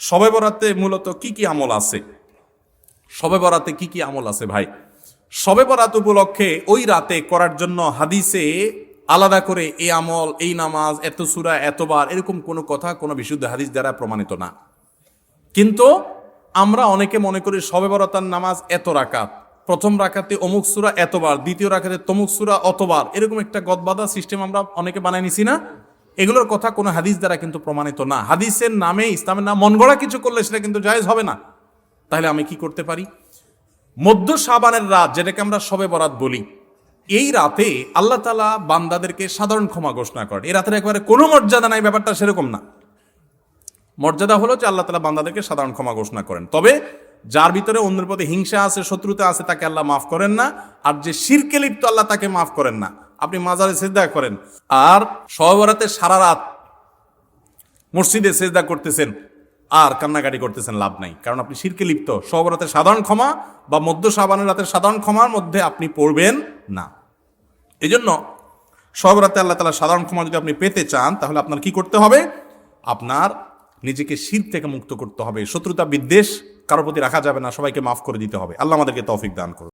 শবে বরাতে মূলত কি কি আমল আছে? শবে বরাতে কি কি আমল আছে ভাই? শবে বরাত উপলক্ষে ওই রাতে করার জন্য হাদিসে আলাদা করে এই আমল, এই নামাজ, এত সূরা, এতবার, এরকম কোনো কথা কোনো বিশুদ্ধ হাদিস দ্বারা প্রমাণিত না। কিন্তু আমরা অনেকে মনে করি শবে বরাতের নামাজ এত রাকাত, প্রথম রাকাতে অমুক সূরা এতবার, দ্বিতীয় রাকাতে তমুক সূরা অতবার, এরকম একটা গদবাদা সিস্টেম আমরা অনেকে বানায় নিছি না? এগুলোর কথা কোনো হাদিস দ্বারা কিন্তু প্রমাণিত না। হাদিসের নামে, ইসলামের নাম মন গড়া কিছু করলে সেটা কিন্তু জায়েজ হবে না। তাহলে আমি কি করতে পারি? মধ্য শাবানের রাত, যেটাকে আমরা শবে বরাত বলি, এই রাতে আল্লাহ তাআলা বান্দাদেরকে সাধারণ ক্ষমা ঘোষণা করেন। এই রাতের একেবারে কোনো মর্যাদা নাই, ব্যাপারটা সেরকম না। মর্যাদা হলো যে আল্লাহ তাআলা বান্দাদেরকে সাধারণ ক্ষমা ঘোষণা করেন। তবে যার ভিতরে অন্যের প্রতি হিংসা আছে, শত্রুতা আছে, তাকে আল্লাহ মাফ করেন না। আর যে শিরকে লিপ্ত, আল্লাহ তাকে মাফ করেন না। আপনি মাজারে সিজদা করেন আর শবে বরাতে সারা রাত মসজিদে সিজদা করতেছেন আর কান্নাকাটি করতেছেন, লাভ নাই, কারণ আপনি শিরকে লিপ্ত। শবে বরাতের সাধারণ ক্ষমা বা মধ্য শাবানের রাতের সাধারণ ক্ষমার মধ্যে আপনি পড়বেন না। এই জন্য শবে বরাতে আল্লাহ তাআলা সাধারণ ক্ষমা যদি আপনি পেতে চান, তাহলে আপনার কি করতে হবে? আপনার নিজেকে শিরক থেকে মুক্ত করতে হবে। শত্রুতা বিদ্বেষ কারোর প্রতি রাখা যাবে না, সবাইকে মাফ করে দিতে হবে। আল্লাহ আমাদেরকে তৌফিক দান করুন।